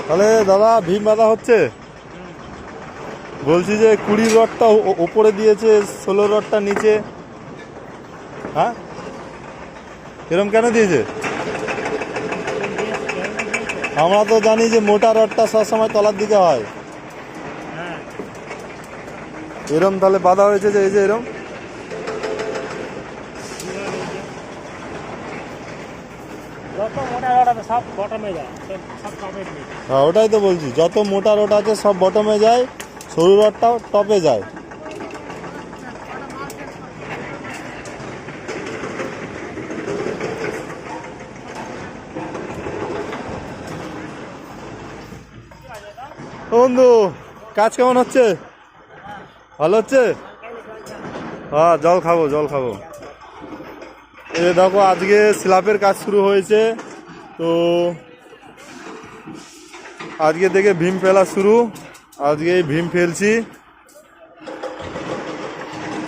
তাহলে দাদা ভীম বাঁধা হচ্ছে। বলছি যে 20 রডটা ওপরে দিয়েছে, 16 রডটা নিচে। হ্যাঁ, এরকম কেন দিয়েছে? আমরা তো জানি যে মোটা রডটা সবসময় তলার দিকে হয়। এরম তাহলে বাঁধা হয়েছে যে এই যে এরম। হ্যাঁ, ওটাই তো বলছি, যত মোটা রড আছে সব বটমে যায়, সরু রডটাও টপে যায়। বন্ধু, কাজ কেমন হচ্ছে? ভালো হচ্ছে? হ্যাঁ, জল খাবো জল খাবো। এই দেখো আজকে স্ল্যাবের কাজ শুরু হয়েছে, তো আজকে থেকে ভীম ফেলা শুরু। আজকে ভীম ফেলছি,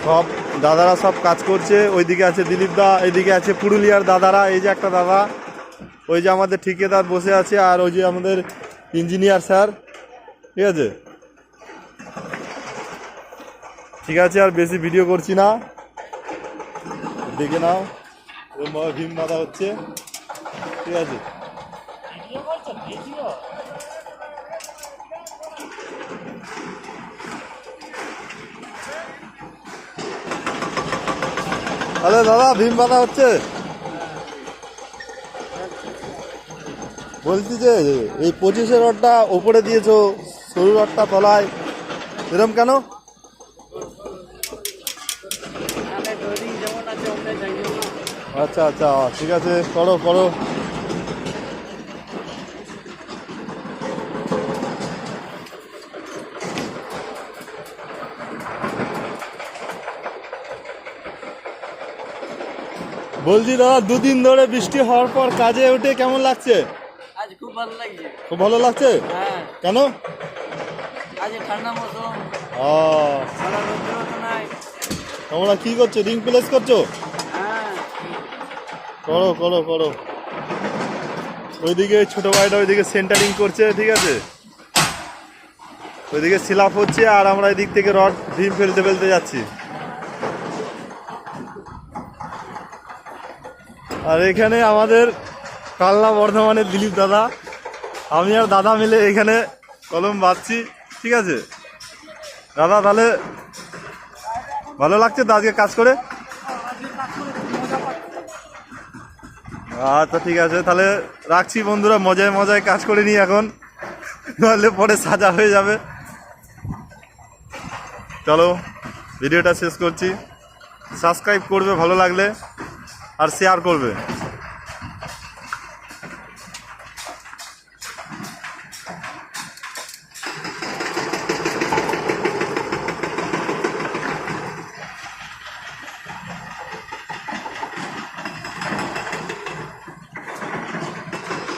সব দাদারা সব কাজ করছে। ওইদিকে আছে দিলীপ দা, এইদিকে আছে পুরুলিয়ার দাদারা। এই যে একটা দাদা, ওই যে আমাদের ঠিকাদার বসে আছে, আর ওই যে আমাদের ইঞ্জিনিয়ার স্যার। ঠিক আছে, ঠিক আছে, আর বেশি ভিডিও করছি না, দেখে নাও। ভীম বাঁধা হচ্ছে, ঠিক আছে। আরে দাদা, ভীম বাঁধা হচ্ছে। বলছি যে এই 25 রডটা ওপরে দিয়েছো, সরু রডটা তলায়, এরম কেন? আচ্ছা আচ্ছা, ঠিক আছে, করো করো। বলছি দাদা, দুদিন ধরে বৃষ্টি হওয়ার পর কাজে উঠে কেমন লাগছে? আজ খুব ভালো লাগছে। খুব ভালো লাগছে? হ্যাঁ। কেন? আজ ঠান্ডা মৌসুম, সারা রোদ্র তো নাই। তোমরা কি করছো, রিং প্লেস করছো? হ্যাঁ, করো করো করো। ওইদিকে ছোট ভাইটা ওইদিকে সেন্টারিং করছে, ঠিক আছে, ওইদিকে সিলাপ হচ্ছে, আর আমরা এদিক থেকে রড ভীম ফেলতে ফেলতে যাচ্ছি। আর এখানে আমাদের কালনা বর্ধমানের দিলীপ দাদা, আমি আর দাদা মিলে এখানে কলম বাঁধছি, ঠিক আছে। দাদা তাহলে ভালো লাগছে তো আজকে কাজ করে? আচ্ছা ঠিক আছে, তাহলে রাখছি বন্ধুরা, মজায় মজায় কাজ করে নিই এখন, নাহলে পরে সাজা হয়ে যাবে। চলো ভিডিওটা শেষ করছি। সাবস্ক্রাইব করবে ভালো লাগলে, আর শেয়ার করবে।